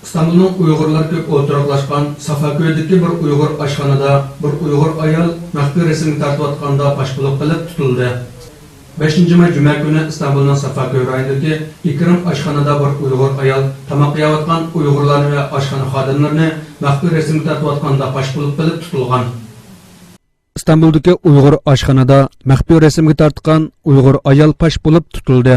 İstanbul'un Uyg'urlar ko'p o'tiraqlashgan Safaköydagi bir Uyg'ur oshxonada bir Uyg'ur ayol maxfiy resimni tartayotganda fosh bo'lib qilib tutildi. 5-may juma kuni İstanbul'un Safaköy rayonidagi Ikrim oshxonada bir Uyg'ur ayol tamoq yeyotgan Uyg'urlarni va oshxona xodimlarini maxfiy resimni tartayotganda fosh bo'lib qilib tutilgan. İstanbul'dagi Uyg'ur oshxonada maxfiy resimga tortgan Uyg'ur ayol fosh bo'lib tutildi.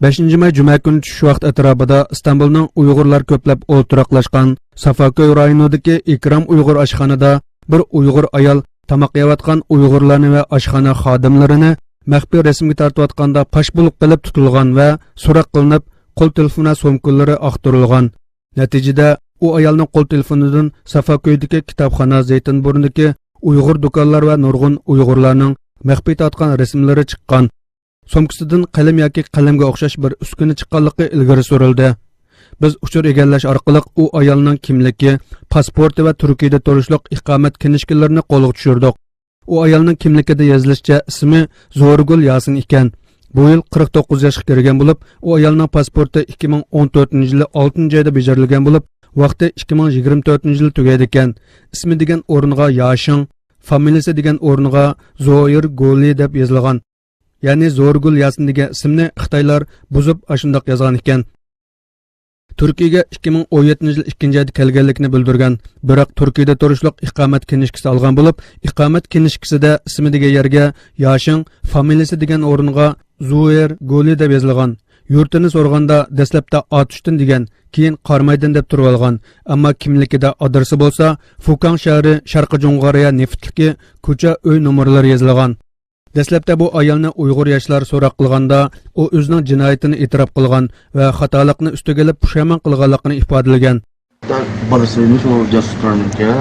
5-may juma kuni tush vaqt atrofida İstanbulning Uyg'urlar ko'plab o'tiraqlashgan Safaköy rayonidagi Ikram Uyg'ur oshxonada bir Uyg'ur ayol tamoq yeyotgan Uyg'urlarni va oshxona xodimlarini maxfiy resimga tortayotganda fosh bo'lib qilib tutilgan va so'roq qilinib, qo'l telefoni so'mkalari axtarilgan. Natijada u ayolning qo'l telefonidan Safaköydagi kitobxona Zaytunburundagi Uyg'ur do'konlar va nurg'un Uyg'urlarning maxfiy tortgan rasmlari chiqqan. Somkisidan qalam yoki qalamga o'xshash bir uskuna chiqqanligi ilgari surildi. Biz uchur egallash orqali u ayolning kimligi, pasporti va Turkiyada turishliq iqomat kinishkalarini qo'lga tushirdik. U ayolning kimligida yozilishicha ismi Zo'rgul Yasin ekan. Bu yil 49 yoshga kirgan bo'lib, u ayolning pasporti 2014-yili 6-oyda bajarilgan bo'lib, vaqti 2024-yil tugaydi ekan. Ismi degan o'rniga Yashin, familiyasi degan o'rniga Zoir Goli deb yozilgan. Ya'ni Zo'rgul Yasin degan ismni Xitoylar buzib ashundoq yozgan ekan. Turkiyaga 2017-yil 2-oyda kelganligini bildirgan, biroq Turkiyada turishliq iqomat kinishkasi olgan bo'lib, iqomat kinishkasida ismi degan yerga Yashin, familiyasi degan o'rniga Zoir Goli deb yozilgan. Yurtini so'rganda dastlabda Atushtin degan, keyin Qarmaydin deb turib olgan, ammo kimligida adresi bo'lsa Fukan shahri Sharqi Jung'ariya Neftdagi ko'cha uy nomerlari yozilgan. Dastlabda bu ayolni Uyg'ur yoshlar so'roq qilganda, u o'zining jinoyatini e'tirof qilgan va xatolikni ustiga olib pushaymon qilganligini ifodalagan. Barısıymış o casuslarınki ya.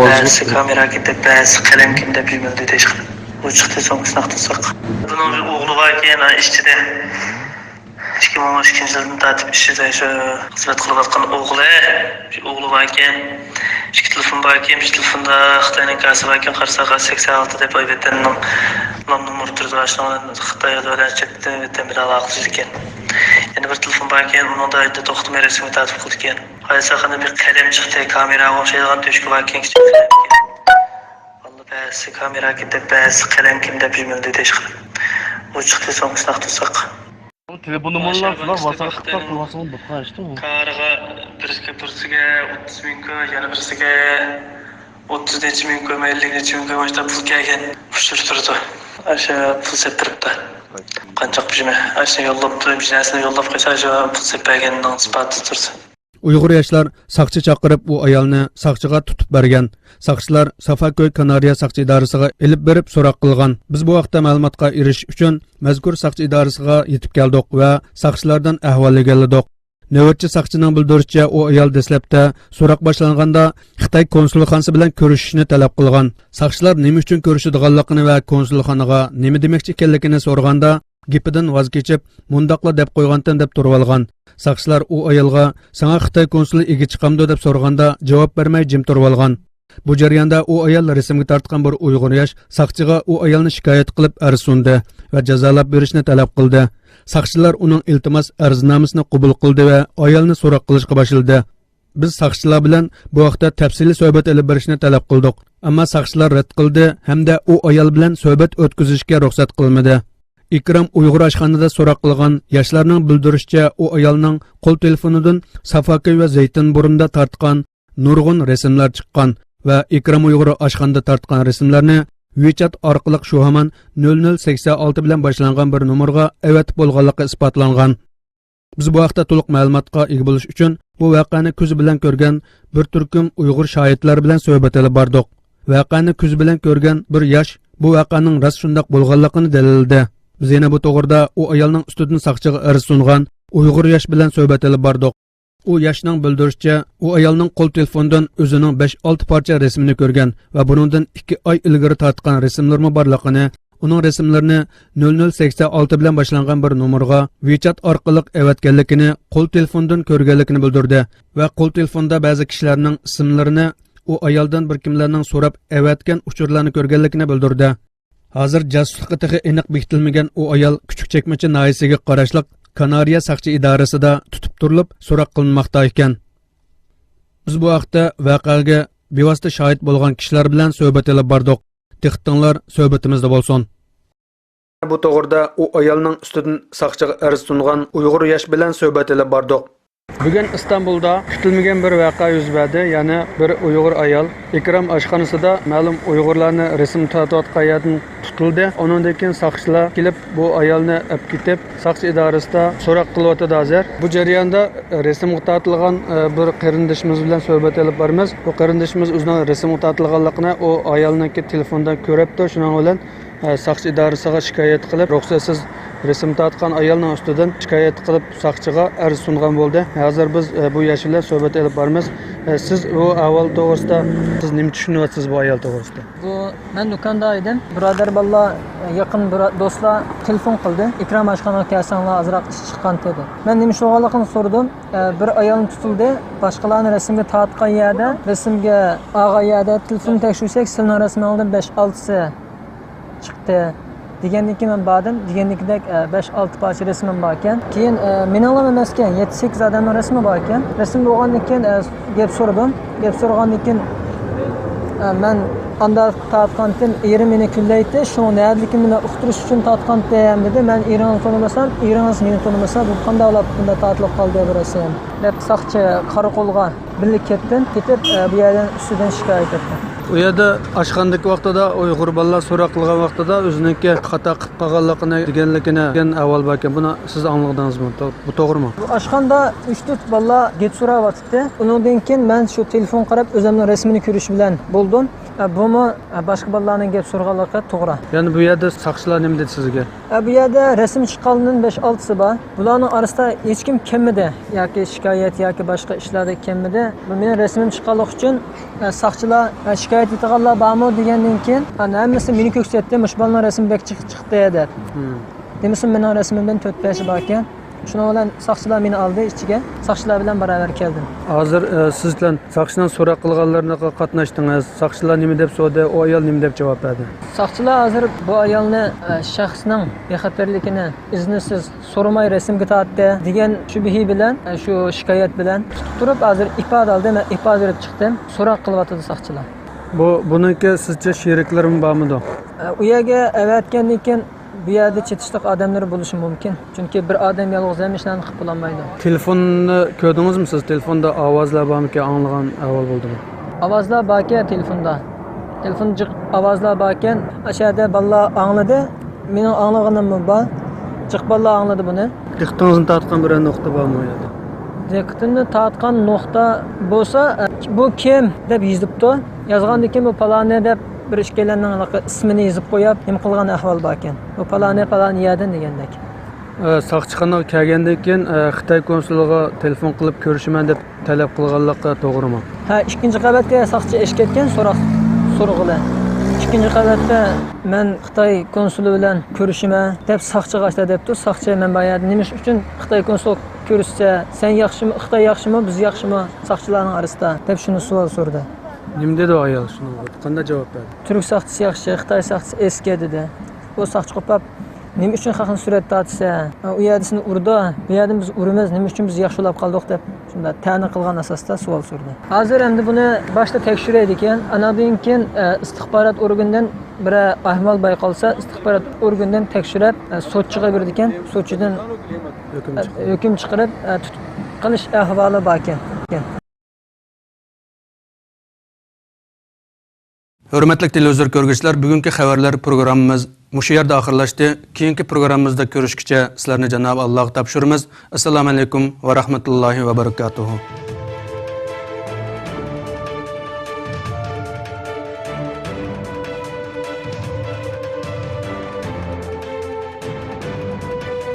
Ba'zi kamera ketib, ba'zi qalam kimda bilmadi tashqi. Bu chiqdi so'ng saqtasak. Buning o'g'li bor ekan, ishchida. 2012-yildan tartib ishida shu xizmat qilayotgan o'g'li bor ekan. İki telefon var ki, bir telefonda Xitayning kartı var ki, qarsaqa 86 deb aytganning nomeri turdi başlangan Xitoyga öğrenecekti ve temir aloqasiz ekan. Yana bir telefon var ki, unda aytdi to'xtamay rasmni tartib qildi ekan. Qaysaqani bir qalam chiqdi, kameraga o'xshaydigan to'shki var ekan, kichik qalam ekan. Vallahi ba'zi kamera ketib, ba'zi qalam kimda bilmadi tashqi. Bu chiqdi so'ng saqtasak. Telefon numaralar falan WhatsApp'ta kullansan bu kaçtı mı? Karga birisiga 30 ming koy, yana birisiga 30 ming koy, 50 ming koy başta pul kelgan. Ushur turdi. Asha pul septiribdi. Qancha pijma? Asha yollab turib, jinasini yollab qo'ysa, asha pul sepmaganning isboti turdi. Uyg'ur yoshlar saqchi chaqirib u ayolni saqchiga tutib bergan. Saqchilar Safaköy Kanariya saqchi idorasiga elib berib so'roq qilgan. Biz bu vaqtda ma'lumotga erishish uchun mazkur saqchi idorasiga yetib keldik va saqchilardan ahvol egalladik. Navbatchi saqchining bildirishicha, u ayol dastlabda so'roq boshlanganda Xitoy konsulxonasi bilan ko'rishishni talab qilgan. Saqchilar nima uchun ko'rishadiganligini va konsulxonaga nima demoqchi ekanligini so'raganda gapidan voz kechib, mundaqla deb qo'ygandan deb turib olgan. Saqchilar u ayolga "Sana Xitoy konsuli ega chiqamdi" deb so'raganda javob bermay jim turib olgan. Bu jarayonda u ayol rasmga tortgan bir Uyg'ur yosh saqchiga u ayolni shikoyat qilib arz sundi va jazolab berishni talab qildi. Saqchilar uning iltimos arznomasini qabul qildi va ayolni so'roq qilishga boshladi. Biz saqchilar bilan bu vaqtda tafsiliy suhbat olib berishni talab qildik, ammo saqchilar rad qildi hamda u ayol bilan suhbat o'tkazishga ruxsat qilmadi. Ikram Uyg'ur oshxonada so'roq qilgan yoshlarning bildirishicha, u ayolning qo'l telefonidan Safaköy va Zaytunburunda tortgan nurg'un rasmlar chiqqan va Ikram Uyg'ur oshxonada tortgan rasmlarni WeChat orqali shu hamon 0086 bilan boshlangan bir nomerga avatib bo'lganligi isbotlangan. Biz bu vaqtda to'liq ma'lumotga ega bo'lish uchun bu voqeani ko'z bilan ko'rgan bir turkum Uyg'ur shohidlar bilan suhbat olib bordik. Voqeani ko'z bilan ko'rgan bir yosh bu voqeaning rost shundoq bo'lganligini dalilladi. Biz yana bu to'g'rida u ayolning ustidan saqchiga arz sungan Uyg'ur yosh bilan suhbat olib bordik. U yoshning bildirishicha, u ayolning qo'l telefonidan o'zining 5-6 parcha rasmini ko'rgan va buningdan 2 oy ilgari tortgan rasmlarmi borligini, uning rasmlarini 0086 bilan boshlangan bir nomerga WeChat orqali avatganligini, qo'l telefonidan ko'rganligini bildirdi va qo'l telefonda ba'zi kishilarning ismlarini u ayoldan bir kimlarning so'rab avatgan uchurlarni ko'rganligini bildirdi. Hozir jasuslikqa aniq bekitilmagan u ayol Küçükçekmece nahiyasiga qarashliq Kanariya saqchi idorasida tutib turilib, so'roq qilinmoqda ekan. Biz bu haqda voqeaga bevosita shohid bo'lgan kishilar bilan suhbat olib bordik. Diqqatinglar suhbatimizda bo'lsin. Bu to'g'rida u ayolning ustidan saqchiga arz sungan Uyg'ur yosh bilan suhbat olib bordik. Bugun Istanbulda kutilmagan bir voqea yuz berdi. Ya'ni bir Uyg'ur ayol Ikram oshxonasida ma'lum Uyg'urlarni rasm tortayotgan yerdan tutildi. Undan keyin saqchilar kelib bu ayolni olib ketib, saqchi idorasida so'roq qilyapti hozir. Bu jarayonda rasmga tortilgan bir qarindishimiz bilan suhbat olib boramiz. Bu qarindishimiz o'zining rasmga tortilganligini u ayolning telefondan ko'ribdi. Shuning bilan saqchi idorasiga shikoyat qilib, ruxsatsiz rasm tortgan ayolning ustidan shikoyat qilib saqchiga arz sungan bo'ldi. Hozir biz bu yosh bilan suhbat olib boramiz. Siz bu avval to'g'risida siz nima tushunyapsiz bu ayol to'g'risida? Bu men do'konda edim. Birodar balla yaqin do'stlar telefon qildi. Ikram oshxonaga kelsanglar azroq ish chiqqan dedi. Men nima bo'lganligini so'radim. Bir ayol tutildi. Boshqalarning rasmga tortgan yerda, rasmga olgan yerda telefon tekshirsak, sizning rasmingizni 5-6 chiqdi. Degandan keyin men bordim. Degandagidek 5-6 parcha rasmim bor ekan. Keyin mening emas ekan, 7-8 odamning rasmi bor ekan. Rasm bo'lgandan keyin gap so'radim. Gap so'ragandan keyin men anda tortgandim, erim meni kullaydi. Shuni niyatligimni men uqtirish uchun tortgandim dedi. Men erimni tonimasam, eringiz meni tanimasa, bu qanday olib bunda tortilib qoldi bu rasm. Deb saqchi qarakolga birlik ketdim. Ketib bu yerdan ustidan shikoyat etdim. U yerda oshxonadagi vaqtida Uyg'ur bolalar so'roq qilgan vaqtida o'ziniki xato qilib qolganligini degan avval ekan. Buni siz angladingizmi? Bu to'g'rimi? Bu oshxonada 3-4 bola get so'rayotdi. Undan keyin men shu telefon qarab o'zimning rasmini ko'rish bilan bo'ldim. Buni boshqa bolalarning gap so'raganligi to'g'ri. Ya'ni bu yerda saqchilar nima dedi sizga? Bu yerda rasm chiqqanidan 5-6si bor. Bularning orasida hech kim kelmadi yoki shikoyat yoki boshqa ishlarda kelmadi. Bu mening rasmim chiqqanlik uchun saqchilar shikoyat etganlar bormi degandan keyin hammasi meni ko'rsatdi. Mushbalning rasmi bek chiqdi deb. Demisam mening rasmimdan 4-5 bor ekan. Shuna bilan saqchilar meni oldi ichiga. Saqchilar bilan baravar keldim. Hozir siz bilan saqchidan so'roq qilganlarga qatnashdingiz. Saqchilar nima deb so'radi, o ayol nima deb javob berdi? Saqchilar hozir bu ayolni shaxsning bexatarligini iznisiz so'ramay rasmga tortdi degan shubhi bilan, shu shikoyat bilan tutib turib hozir ifoda oldi. Men ifoda berib chiqdim. So'roq qilyapti saqchilar. Buniki sizcha sheriklarim bormidi? U yerga avatgandan keyin bu yerda chetishliq odamlar bo'lishi mumkin. Chunki bir odam yolg'iz ham ishlarni qilib bo'lmaydi. Telefonni ko'rdingizmi siz? Telefonda ovozlar bormi-ki, anglagan avval bo'ldimi? Ovozlar borki telefonda. Telefon jiq ovozlar borkan, aşağıda balla angladi. Mening anglaganim bor. Jiq balla angladi buni. Diqqatingizni tortgan bir nuqta bormi u yerda? Diqqatimni tortgan nuqta bo'lsa, bu kim deb yozibdi. Yozgandan keyin bu paloni deb bir ishkelarning ismini yozib qo'yib, nima qilgan ahvol bor ekan. Bu paloni yerdan degandek. Saqchixonaga kelgandan keyin Xitoy konsuliga telefon qilib ko'rishaman deb talab qilganligi to'g'rimi? Ha, ikkinchi qavatga saqchi ish ketgan so'rg'ili. Ikkinchi qavatda men Xitoy konsuli bilan ko'rishaman deb saqchiga aytdi debdi. Saqchi men bayad nima uchun Xitoy konsul ko'rishsa, sen yaxshimi, Xitoy yaxshimi, biz yaxshimi saqchilarning orasida deb shuni savol so'radi. Nima dedi o ayol shuni? Qanday javob berdi? Turk saqchisi yaxshi, Xitoy saqchisi eski dedi. Bu saqchi qopab nima uchun xalqni surat tortsa, u yerda sizni urdi, bu yerda biz urimiz, nima uchun biz yaxshilab qoldik deb shunda ta'na qilgan asosda savol so'radi. Hozir endi buni boshda tekshiraydi ekan, anadan keyin istixborot organidan biri ahvol bayqalsa, istixborot organidan tekshirib sotchiga berdi ekan, sotchidan hukm chiqarib tutib qilish ahvoli bor ekan. Hürmetli televizor ko'rguvchilar, bugungi xabarlar programmamiz mushu yerda oxirlashdi. Keyingi programmamizda ko'rishguncha sizlarni Janob Alloh topshiramiz. Assalomu alaykum va rahmatullohi va barakatuh.